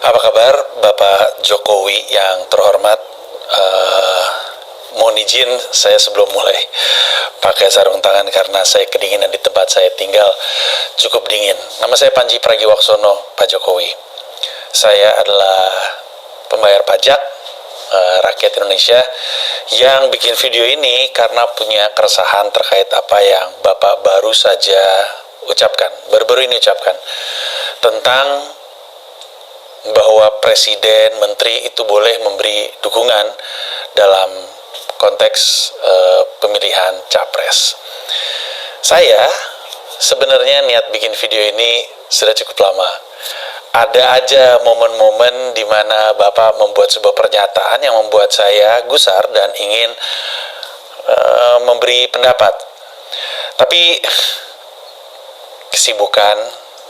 Apa kabar Bapak Jokowi yang terhormat? Mohon izin saya sebelum mulai pakai sarung tangan karena saya kedinginan di tempat saya tinggal cukup dingin. Nama saya Panji Pragiwaksono, Pak Jokowi. Saya adalah pembayar pajak rakyat Indonesia yang bikin video ini karena punya keresahan terkait apa yang Bapak baru saja baru-baru ini ucapkan tentang bahwa presiden, menteri itu boleh memberi dukungan dalam konteks pemilihan capres. Saya sebenarnya niat bikin video ini sudah cukup lama. Ada aja momen-momen di mana Bapak membuat sebuah pernyataan yang membuat saya gusar dan ingin memberi pendapat. Tapi kesibukan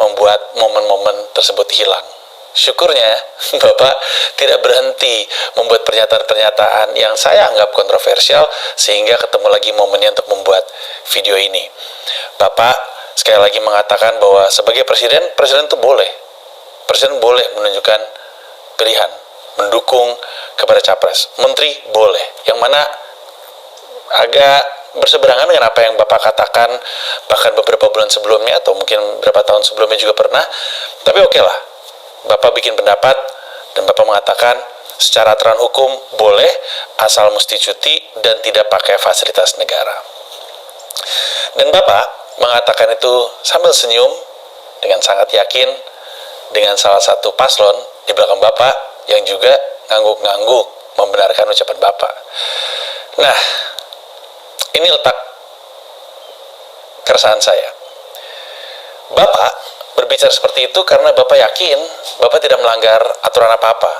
membuat momen-momen tersebut hilang. Syukurnya Bapak tidak berhenti membuat pernyataan-pernyataan yang saya anggap kontroversial sehingga ketemu lagi momennya untuk membuat video ini. Bapak sekali lagi mengatakan bahwa sebagai presiden itu boleh. Presiden boleh menunjukkan pilihan, mendukung kepada capres. Menteri boleh. Yang mana agak berseberangan dengan apa yang Bapak katakan bahkan beberapa bulan sebelumnya atau mungkin beberapa tahun sebelumnya juga pernah. Tapi oke lah. Bapak bikin pendapat dan Bapak mengatakan secara aturan hukum boleh asal mesti cuti dan tidak pakai fasilitas negara. Dan Bapak mengatakan itu sambil senyum dengan sangat yakin dengan salah satu paslon di belakang Bapak yang juga ngangguk-ngangguk membenarkan ucapan Bapak. Nah, ini letak keresahan saya. Bapak berbicara seperti itu karena Bapak yakin Bapak tidak melanggar aturan apa-apa.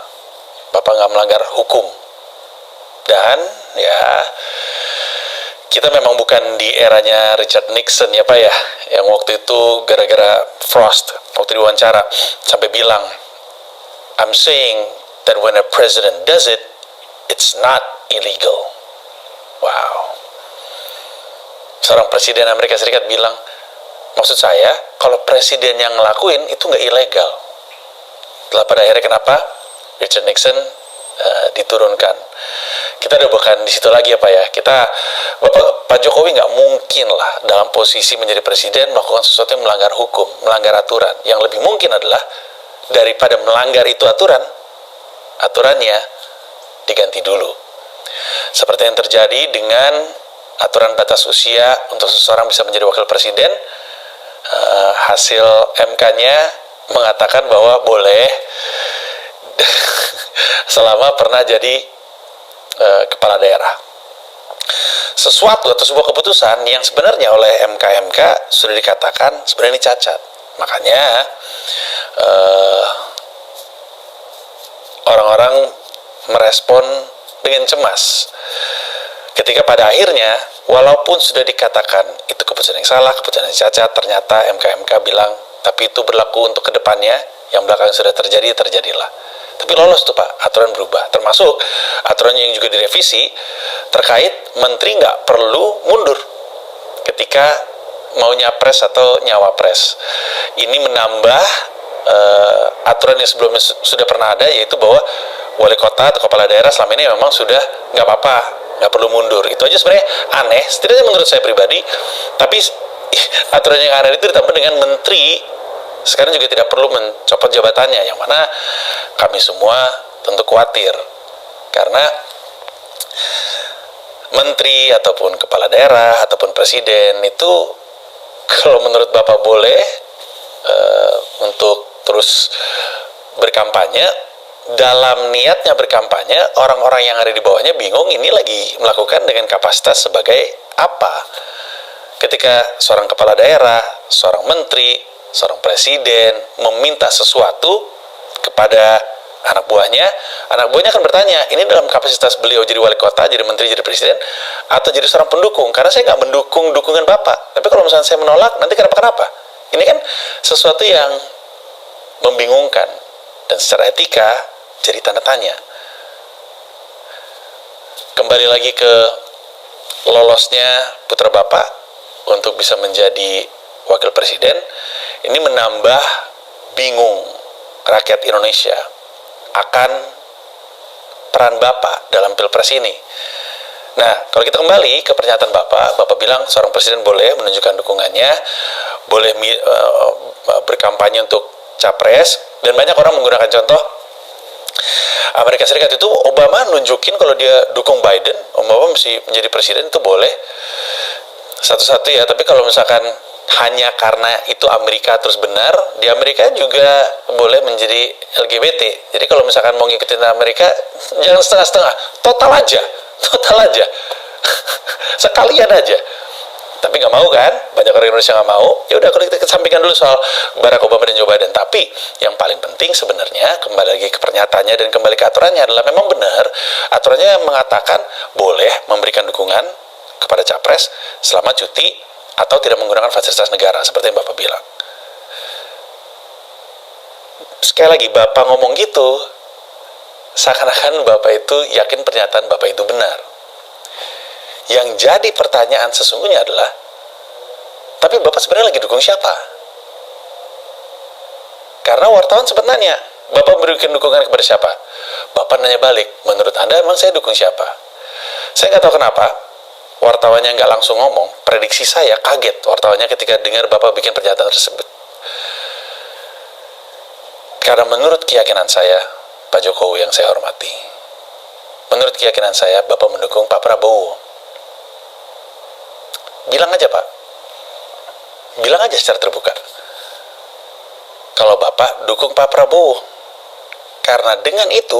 Bapak nggak melanggar hukum. Dan ya, kita memang bukan di eranya Richard Nixon ya Pak ya, yang waktu itu gara-gara Frost, waktu diwawancara, sampai bilang, I'm saying that when a president does it, it's not illegal. Wow. Seorang presiden Amerika Serikat bilang, maksud saya, kalau presiden yang ngelakuin itu nggak ilegal. Setelah pada akhirnya kenapa Richard Nixon diturunkan. Kita udah bukan di situ lagi ya Pak ya. Pak Jokowi nggak mungkin lah dalam posisi menjadi presiden melakukan sesuatu yang melanggar hukum, melanggar aturan. Yang lebih mungkin adalah daripada melanggar itu aturannya diganti dulu. Seperti yang terjadi dengan aturan batas usia untuk seseorang bisa menjadi wakil presiden. Hasil MK-nya mengatakan bahwa boleh selama pernah jadi kepala daerah. Sesuatu atau sebuah keputusan yang sebenarnya oleh MK sudah dikatakan sebenarnya ini cacat. Makanya orang-orang merespon dengan cemas ketika pada akhirnya walaupun sudah dikatakan itu keputusan yang salah, keputusan yang cacat, ternyata MK bilang, tapi itu berlaku untuk kedepannya, yang belakang sudah terjadilah. Tapi lolos tuh Pak, aturan berubah. Termasuk aturan yang juga direvisi terkait menteri nggak perlu mundur ketika mau nyapres atau nyawapres. Ini menambah aturan yang sebelumnya sudah pernah ada, yaitu bahwa wali kota atau kepala daerah selama ini memang sudah nggak apa-apa, nggak perlu mundur. Itu aja sebenarnya aneh, setidaknya menurut saya pribadi. Tapi aturan yang aneh itu ditambah dengan menteri sekarang juga tidak perlu mencopot jabatannya, yang mana kami semua tentu khawatir karena menteri ataupun kepala daerah ataupun presiden itu kalau menurut Bapak boleh untuk terus berkampanye. Dalam niatnya berkampanye, orang-orang yang ada di bawahnya bingung ini lagi melakukan dengan kapasitas sebagai apa. Ketika seorang kepala daerah, seorang menteri, seorang presiden meminta sesuatu kepada anak buahnya akan bertanya, ini dalam kapasitas beliau jadi wali kota, jadi menteri, jadi presiden, atau jadi seorang pendukung? Karena saya nggak mendukung dukungan Bapak. Tapi kalau misalnya saya menolak, nanti kenapa? Ini kan sesuatu yang membingungkan dan secara etika jadi tanda tanya. Kembali lagi ke lolosnya putra Bapak untuk bisa menjadi wakil presiden, ini menambah bingung rakyat Indonesia. akan peran Bapak dalam Pilpres ini. Nah, kalau kita kembali ke pernyataan Bapak bilang seorang presiden boleh menunjukkan dukungannya, boleh berkampanye untuk capres, dan banyak orang menggunakan contoh Amerika Serikat itu Obama nunjukin kalau dia dukung Biden, Obama mesti menjadi presiden itu boleh satu-satu ya. Tapi kalau misalkan hanya karena itu Amerika terus benar, di Amerika juga boleh menjadi LGBT. Jadi kalau misalkan mau ngikutin Amerika, jangan setengah-setengah, total aja sekalian aja. Tapi nggak mau kan, banyak orang Indonesia nggak mau. Ya udah, kalau kita kesampingkan dulu soal Barack Obama dan Joe Biden. Tapi yang paling penting sebenarnya, kembali lagi ke pernyataannya dan kembali ke aturannya, adalah memang benar aturannya mengatakan boleh memberikan dukungan kepada capres selama cuti atau tidak menggunakan fasilitas negara, seperti yang Bapak bilang. Sekali lagi, Bapak ngomong gitu seakan-akan Bapak itu yakin pernyataan Bapak itu benar. Yang jadi pertanyaan sesungguhnya adalah, tapi Bapak sebenarnya lagi dukung siapa? Karena wartawan sempat nanya, Bapak berikan dukungan kepada siapa? Bapak nanya balik, menurut Anda emang saya dukung siapa? Saya nggak tahu kenapa wartawannya nggak langsung ngomong. Prediksi saya kaget wartawannya ketika dengar Bapak bikin pernyataan tersebut. Karena menurut keyakinan saya, Pak Jokowi yang saya hormati, menurut keyakinan saya, Bapak mendukung Pak Prabowo. Bilang aja, Pak. Bilang aja secara terbuka. Kalau Bapak dukung Pak Prabowo. Karena dengan itu,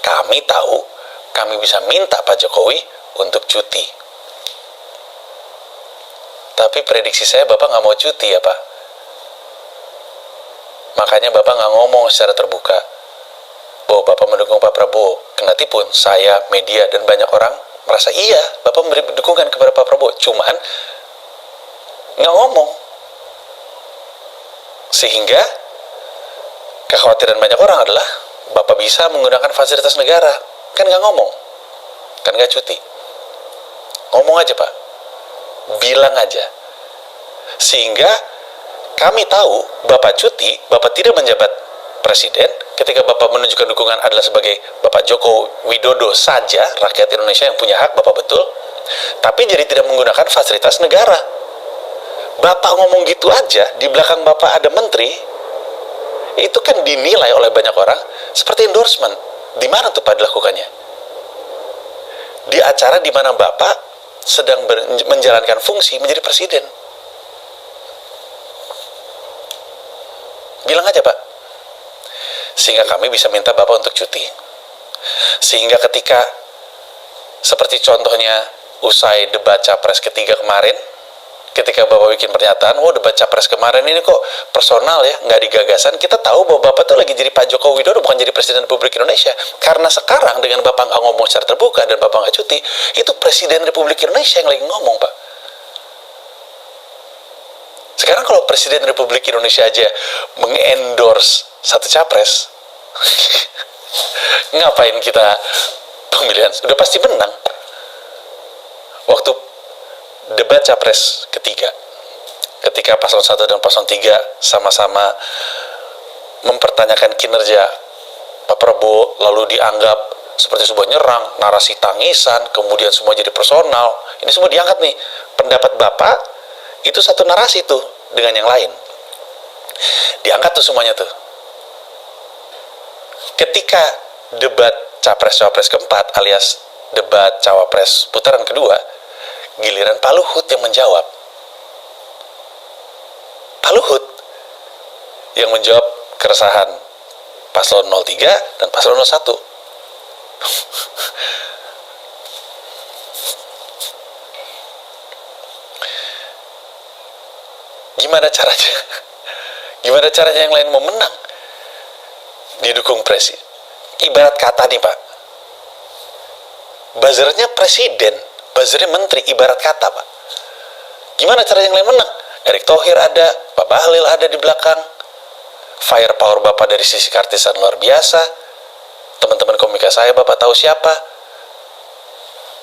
kami tahu, kami bisa minta Pak Jokowi untuk cuti. Tapi prediksi saya, Bapak nggak mau cuti ya, Pak. Makanya Bapak nggak ngomong secara terbuka bahwa Bapak mendukung Pak Prabowo. Kendatipun saya, media, dan banyak orang merasa iya, Bapak memberi dukungan kepada Pak Prabowo, cuman nggak ngomong. Sehingga kekhawatiran banyak orang adalah Bapak bisa menggunakan fasilitas negara, kan nggak ngomong, kan nggak cuti. Ngomong aja, Pak, bilang aja, sehingga kami tahu Bapak cuti, Bapak tidak menjabat presiden. Ketika Bapak menunjukkan dukungan adalah sebagai Bapak Joko Widodo saja, rakyat Indonesia yang punya hak, Bapak betul, tapi jadi tidak menggunakan fasilitas negara. Bapak ngomong gitu aja, di belakang Bapak ada menteri, itu kan dinilai oleh banyak orang seperti endorsement. Di mana tuh Pak dilakukannya? Di acara di mana Bapak sedang menjalankan fungsi menjadi presiden. Bilang aja, Pak. Sehingga kami bisa minta Bapak untuk cuti. Sehingga ketika, seperti contohnya usai debat capres ketiga kemarin, ketika Bapak bikin pernyataan, debat capres kemarin ini kok personal ya, nggak digagasan, kita tahu bahwa Bapak tuh lagi jadi Pak Joko Widodo, bukan jadi Presiden Republik Indonesia. Karena sekarang dengan Bapak nggak ngomong secara terbuka dan Bapak nggak cuti, itu Presiden Republik Indonesia yang lagi ngomong, Pak. Sekarang kalau Presiden Republik Indonesia aja mengendorse satu capres, ngapain kita pemilihan? Udah pasti menang. Waktu debat capres ketiga, ketika paslon 1 dan paslon 3 sama-sama mempertanyakan kinerja Pak Prabowo, lalu dianggap seperti sebuah nyerang, narasi tangisan, kemudian semua jadi personal. Ini semua diangkat nih. Pendapat Bapak itu satu narasi tuh dengan yang lain. Diangkat tuh semuanya tuh. Ketika debat capres-cawapres keempat alias debat cawapres putaran kedua, giliran Pak Luhut yang menjawab. Pak Luhut yang menjawab keresahan paslon 03 dan paslon 01. Gimana caranya? Gimana caranya yang lain mau menang? Didukung presiden. Ibarat kata nih, Pak. Buzzernya presiden, buzzernya menteri, ibarat kata, Pak. Gimana cara yang lain menang? Erick Thohir ada, Pak Bahlil ada di belakang. Firepower Bapak dari sisi kartisan luar biasa. Teman-teman komika saya Bapak tahu siapa.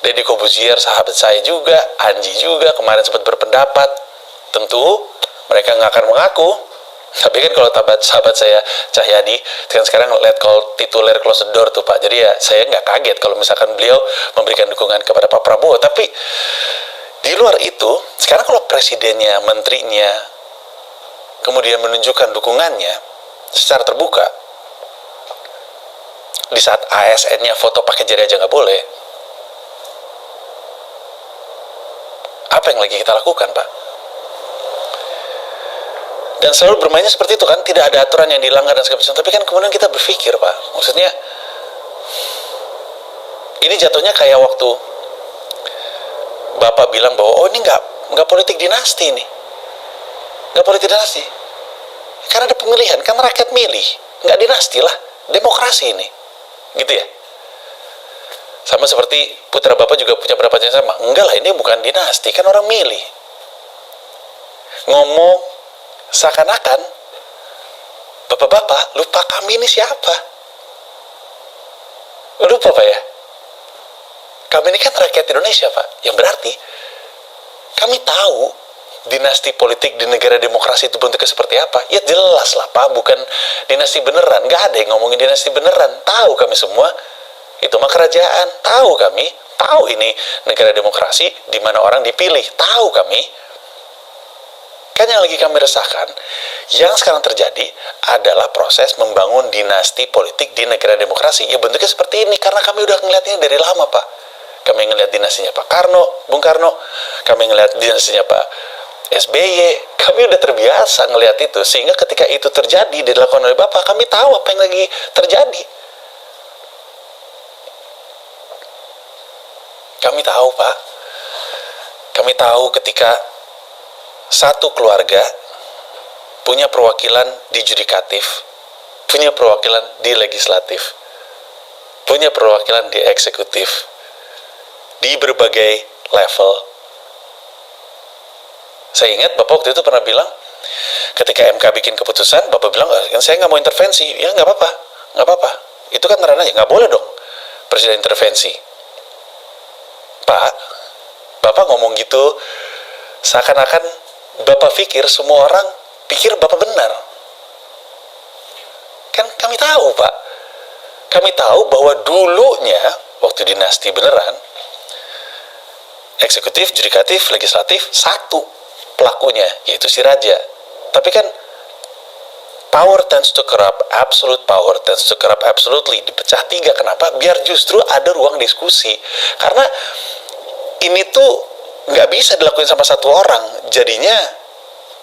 Deddy Kobuzier sahabat saya juga, Anji juga kemarin sempat berpendapat. Tentu mereka nggak akan mengaku Tapi kan kalau sahabat saya Cahyadi kan sekarang let call tituler close the door tuh Pak. Jadi ya saya nggak kaget kalau misalkan beliau memberikan dukungan kepada Pak Prabowo. Tapi di luar itu, sekarang kalau presidennya, menterinya, kemudian menunjukkan dukungannya secara terbuka, di saat ASN-nya foto pakai jari aja nggak boleh, apa yang lagi kita lakukan Pak? Dan selalu bermainnya seperti itu kan, tidak ada aturan yang dilanggar dan segala macam. Tapi kan kemudian kita berpikir Pak, maksudnya ini jatuhnya kayak waktu Bapak bilang bahwa oh ini nggak politik dinasti ini, nggak politik dinasti, karena ada pemilihan, kan rakyat milih, nggak dinasti lah, demokrasi ini, gitu ya. Sama seperti putra Bapak juga punya pendapat yang sama, enggak lah ini bukan dinasti, kan orang milih. Ngomong seakan-akan bapak-bapak lupa kami ini siapa. Lupa Pak ya, kami ini kan rakyat Indonesia Pak, yang berarti kami tahu dinasti politik di negara demokrasi itu bentuknya seperti apa. Ya jelas lah Pak, bukan dinasti beneran, nggak ada yang ngomongin dinasti beneran. Tahu kami semua itu mah kerajaan, tahu kami, tahu ini negara demokrasi di mana orang dipilih, tahu kami. Kan yang lagi kami resahkan, yang sekarang terjadi adalah proses membangun dinasti politik di negara demokrasi. Ya bentuknya seperti ini, karena kami udah ngeliatnya dari lama Pak. Kami ngeliat dinastinya Pak Karno, Bung Karno, kami ngeliat dinastinya Pak SBY, kami udah terbiasa ngeliat itu, sehingga ketika itu terjadi, dilakukan oleh Bapak, kami tahu apa yang lagi terjadi. Kami tahu Pak, kami tahu ketika satu keluarga punya perwakilan di judikatif, punya perwakilan di legislatif, punya perwakilan di eksekutif, di berbagai level. Saya ingat Bapak waktu itu pernah bilang, ketika MK bikin keputusan, Bapak bilang, kan saya nggak mau intervensi. Ya nggak apa-apa, nggak apa-apa. Itu kan ranahnya, nggak boleh dong Presiden intervensi. Pak, Bapak ngomong gitu, seakan-akan Bapak pikir semua orang pikir Bapak benar. Kan kami tahu Pak, kami tahu bahwa dulunya waktu dinasti beneran, eksekutif, judikatif, legislatif, satu pelakunya, yaitu si raja. Tapi kan power tends to corrupt, absolute power tends to corrupt absolutely, dipecah tiga. Kenapa? Biar justru ada ruang diskusi. Karena ini tuh nggak bisa dilakuin sama satu orang, jadinya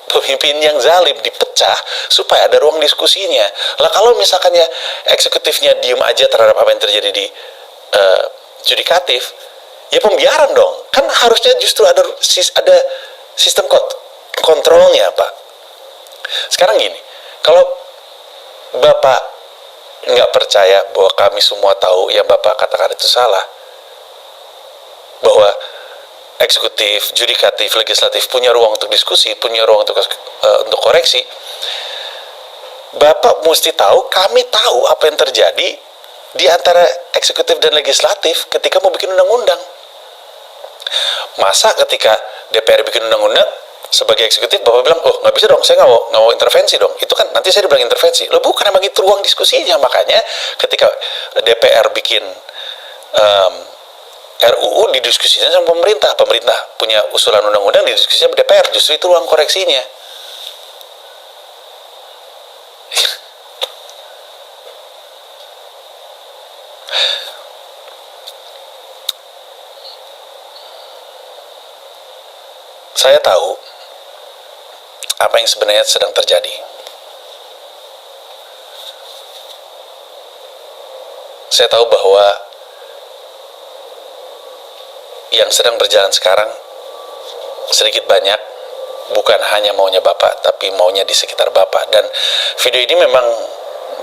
pemimpin yang zalim dipecah supaya ada ruang diskusinya. Lah kalau misalkan ya eksekutifnya diem aja terhadap apa yang terjadi di judikatif, ya pembiaran dong. Kan harusnya justru ada sistem kontrolnya Pak. Sekarang gini, kalau Bapak nggak percaya bahwa kami semua tahu yang Bapak katakan itu salah, bahwa eksekutif, judikatif, legislatif punya ruang untuk diskusi, punya ruang untuk koreksi. Bapak mesti tahu, kami tahu apa yang terjadi di antara eksekutif dan legislatif ketika mau bikin undang-undang. Masa ketika DPR bikin undang-undang, sebagai eksekutif Bapak bilang, oh nggak bisa dong, saya nggak mau intervensi dong. Itu kan nanti saya dibilang intervensi. Loh bukan, emang itu ruang diskusinya. Makanya ketika DPR bikin RUU didiskusikan sama pemerintah punya usulan undang-undang didiskusikan sama DPR, justru itu ruang koreksinya. Saya tahu apa yang sebenarnya sedang terjadi. Saya tahu bahwa yang sedang berjalan sekarang sedikit banyak bukan hanya maunya Bapak, tapi maunya di sekitar Bapak. Dan video ini memang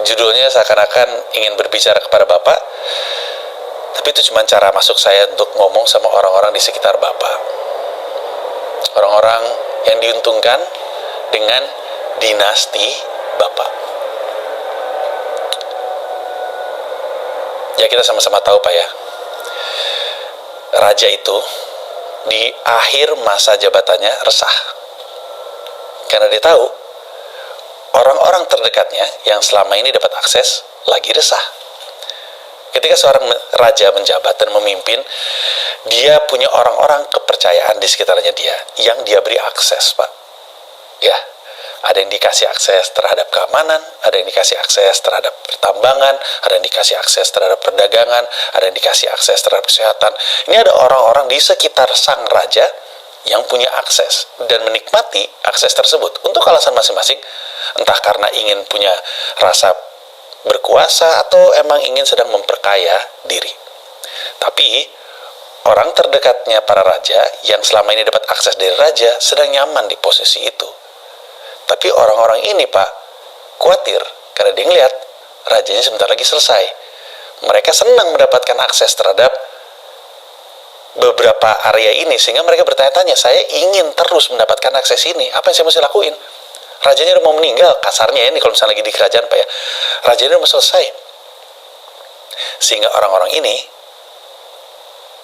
judulnya seakan-akan ingin berbicara kepada Bapak, tapi itu cuma cara masuk saya untuk ngomong sama orang-orang di sekitar Bapak, orang-orang yang diuntungkan dengan dinasti Bapak. Ya kita sama-sama tahu Pak ya, raja itu di akhir masa jabatannya resah, karena dia tahu orang-orang terdekatnya yang selama ini dapat akses lagi resah. Ketika seorang raja menjabat dan memimpin, dia punya orang-orang kepercayaan di sekitarnya dia yang dia beri akses, Pak. Ya, ada yang dikasih akses terhadap keamanan, ada yang dikasih akses terhadap pertambangan, ada yang dikasih akses terhadap perdagangan, ada yang dikasih akses terhadap kesehatan. Ini ada orang-orang di sekitar sang raja yang punya akses dan menikmati akses tersebut untuk alasan masing-masing, entah karena ingin punya rasa berkuasa atau emang ingin sedang memperkaya diri. Tapi orang terdekatnya para raja yang selama ini dapat akses dari raja sedang nyaman di posisi itu. Tapi orang-orang ini, Pak, khawatir karena dia ngeliat rajanya sebentar lagi selesai. Mereka senang mendapatkan akses terhadap beberapa area ini sehingga mereka bertanya-tanya, saya ingin terus mendapatkan akses ini, apa yang saya mesti lakuin? Rajanya udah mau meninggal, kasarnya ini kalau misalnya lagi di kerajaan, Pak ya, rajanya udah mau selesai. Sehingga orang-orang ini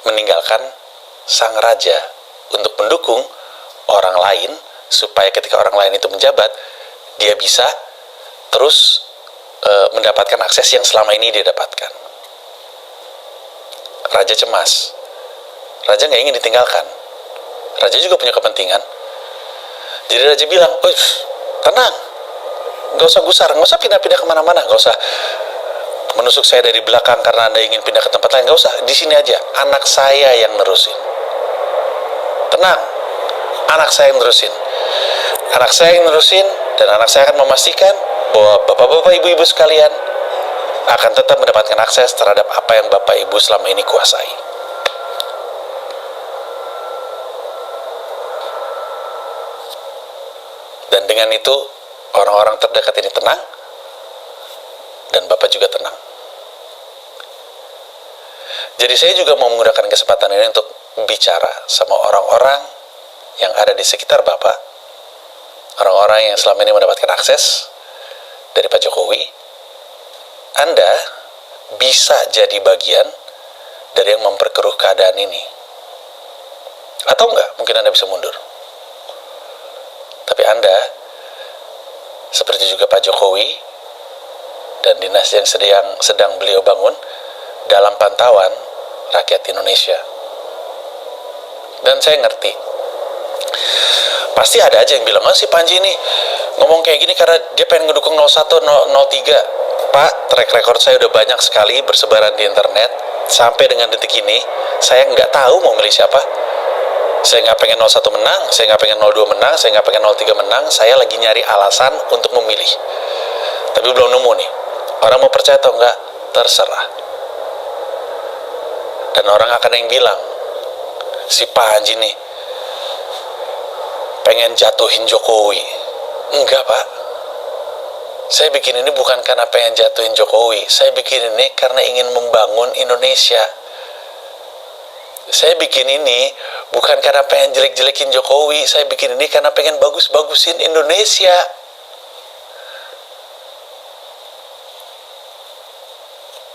meninggalkan sang raja untuk mendukung orang lain, supaya ketika orang lain itu menjabat, dia bisa terus mendapatkan akses yang selama ini dia dapatkan. Raja cemas. Raja nggak ingin ditinggalkan. Raja juga punya kepentingan. Jadi raja bilang, tenang, nggak usah gusar, nggak usah pindah-pindah kemana-mana, nggak usah menusuk saya dari belakang karena Anda ingin pindah ke tempat lain, nggak usah, di sini aja, anak saya yang nerusin. Tenang, anak saya yang nerusin. Anak saya yang nerusin, dan anak saya akan memastikan bahwa bapak-bapak, ibu-ibu sekalian akan tetap mendapatkan akses terhadap apa yang bapak ibu selama ini kuasai. Dan dengan itu, orang-orang terdekat ini tenang, dan Bapak juga tenang. Jadi saya juga mau menggunakan kesempatan ini untuk bicara sama orang-orang yang ada di sekitar Bapak, orang-orang yang selama ini mendapatkan akses dari Pak Jokowi. Anda bisa jadi bagian dari yang memperkeruh keadaan ini. Atau enggak, mungkin Anda bisa mundur. Tapi Anda, seperti juga Pak Jokowi dan dinas yang sedang beliau bangun, dalam pantauan rakyat Indonesia. Dan saya ngerti, pasti ada aja yang bilang, si Panji ini ngomong kayak gini karena dia pengen ngedukung 01, 03. Pak, track record saya udah banyak sekali bersebaran di internet. Sampai dengan detik ini, saya nggak tahu mau milih siapa. Saya nggak pengen 01 menang, saya nggak pengen 02 menang, saya nggak pengen 03 menang. Saya lagi nyari alasan untuk memilih. Tapi belum nemu nih. Orang mau percaya atau enggak, terserah. Dan orang akan yang bilang, si Panji nih pengen jatuhin Jokowi. Enggak, Pak. Saya bikin ini bukan karena pengen jatuhin Jokowi. Saya bikin ini karena ingin membangun Indonesia. Saya bikin ini bukan karena pengen jelek-jelekin Jokowi. Saya bikin ini karena pengen bagus-bagusin Indonesia.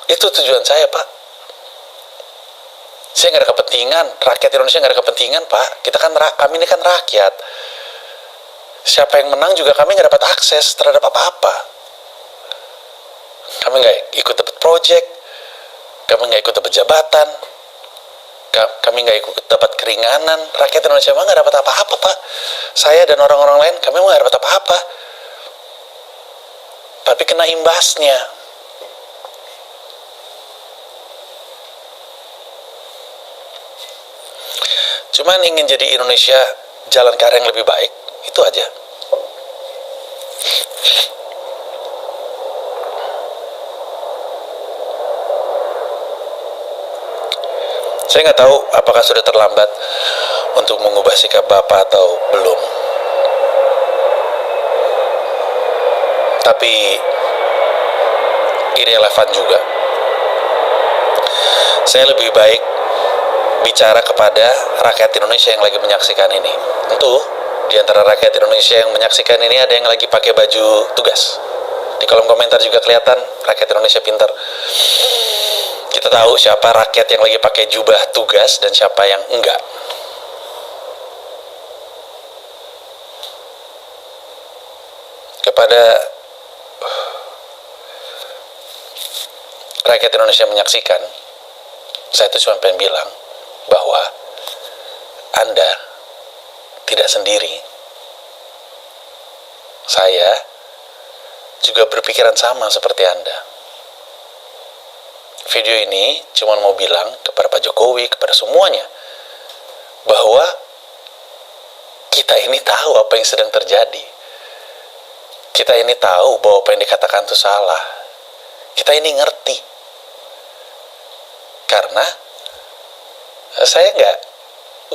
Itu tujuan saya, Pak. Saya nggak ada kepentingan. Rakyat Indonesia nggak ada kepentingan, Pak. Kami ini kan rakyat. Siapa yang menang juga kami nggak dapat akses terhadap apa-apa. Kami nggak ikut dapat project. Kami nggak ikut dapat jabatan. Kami nggak ikut dapat keringanan. Rakyat Indonesia mah nggak dapat apa-apa, Pak. Saya dan orang-orang lain, kami mah nggak dapat apa-apa. Tapi kena imbasnya. Cuman ingin jadi Indonesia jalan ke arah yang lebih baik, itu aja. Saya nggak tahu apakah sudah terlambat untuk mengubah sikap Bapak atau belum. Tapi irrelevan juga. Saya lebih baik bicara kepada rakyat Indonesia yang lagi menyaksikan ini. Tentu di antara rakyat Indonesia yang menyaksikan ini ada yang lagi pakai baju tugas. Di kolom komentar juga kelihatan rakyat Indonesia pintar. Kita tahu siapa rakyat yang lagi pakai jubah tugas dan siapa yang enggak. Kepada rakyat Indonesia menyaksikan, saya itu cuma pengen bilang bahwa Anda tidak sendiri. Saya juga berpikiran sama seperti Anda. Video ini cuma mau bilang kepada Pak Jokowi, kepada semuanya, bahwa kita ini tahu apa yang sedang terjadi. Kita ini tahu bahwa apa yang dikatakan itu salah. Kita ini ngerti. Karena saya nggak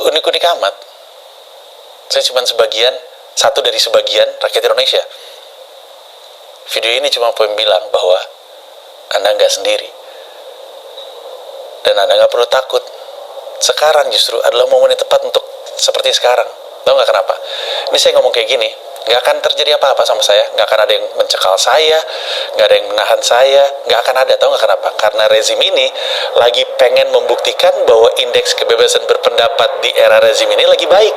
unik-unik amat. Saya cuma satu dari sebagian rakyat Indonesia. Video ini cuma pengen bilang bahwa Anda nggak sendiri. Dan Anda nggak perlu takut. Sekarang justru adalah momen yang tepat untuk seperti sekarang. Tahu nggak kenapa? Ini saya ngomong kayak gini, nggak akan terjadi apa-apa sama saya. Nggak akan ada yang mencekal saya, nggak ada yang menahan saya, nggak akan ada. Tahu nggak kenapa? Karena rezim ini lagi pengen membuktikan bahwa indeks kebebasan berpendapat di era rezim ini lagi baik.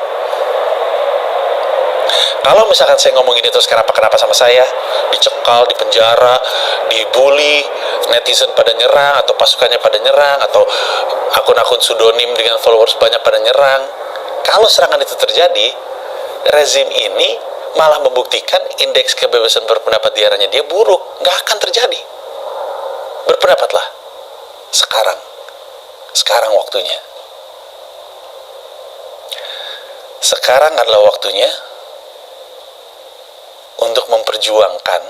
Kalau misalkan saya ngomong gini terus kenapa sama saya, dicekal, dipenjara, dibully, netizen pada nyerang, atau pasukannya pada nyerang, atau akun-akun pseudonym dengan followers banyak pada nyerang, kalau serangan itu terjadi, rezim ini malah membuktikan indeks kebebasan berpendapat di eranya dia buruk. Nggak akan terjadi. Berpendapatlah. Sekarang waktunya. Sekarang adalah waktunya untuk memperjuangkan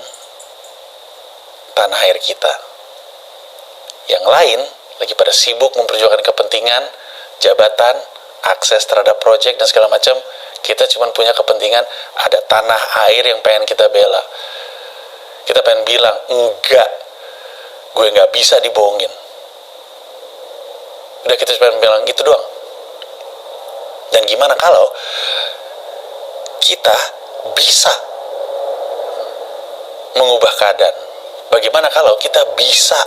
tanah air kita. Yang lain lagi pada sibuk memperjuangkan kepentingan, jabatan, akses terhadap proyek dan segala macam. Kita cuma punya kepentingan ada tanah air yang pengen kita bela. Kita pengen bilang, enggak, gue nggak bisa dibohongin. Udah, kita cuma bilang gitu doang. Dan gimana kalau kita bisa mengubah keadaan? Bagaimana kalau kita bisa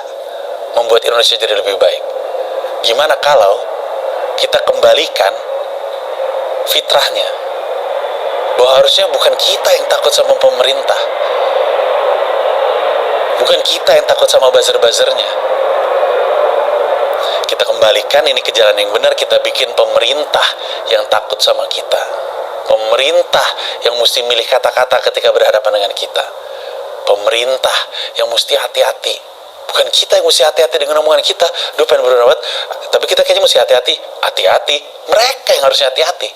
membuat Indonesia jadi lebih baik? Gimana kalau kita kembalikan fitrahnya, bahwa harusnya bukan kita yang takut sama pemerintah, bukan kita yang takut sama buzzer-buzzernya. Kita kembalikan ini ke jalan yang benar. Kita bikin pemerintah yang takut sama kita, pemerintah yang mesti milih kata-kata ketika berhadapan dengan kita, pemerintah yang mesti hati-hati. Bukan kita yang mesti hati-hati dengan omongan kita. Duh, pengen berpendapat, tapi kita kayaknya mesti hati-hati. Hati-hati. Mereka yang harusnya hati-hati.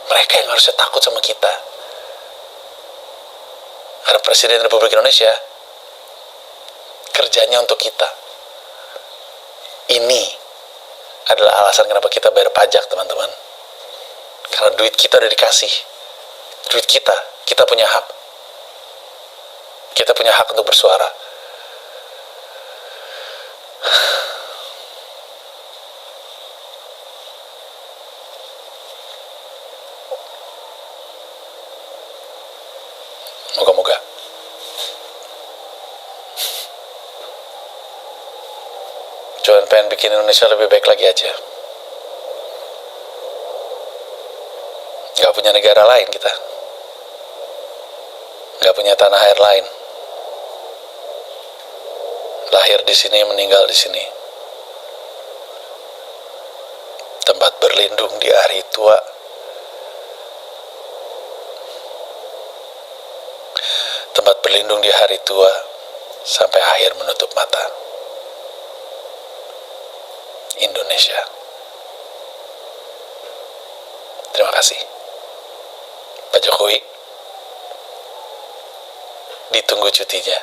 Mereka yang harusnya takut sama kita. Karena Presiden Republik Indonesia kerjanya untuk kita. Ini adalah alasan kenapa kita bayar pajak, teman-teman. Karena duit kita udah dikasih. Duit kita punya hak. Kita punya hak untuk bersuara. Moga-moga cuman pengen bikin Indonesia lebih baik lagi aja. Gak punya negara lain kita. Gak punya tanah air lain. Lahir di sini, meninggal di sini. Tempat berlindung di hari tua. Tempat berlindung di hari tua sampai akhir menutup mata. Indonesia. Terima kasih. Pak Jokowi, ditunggu cutinya.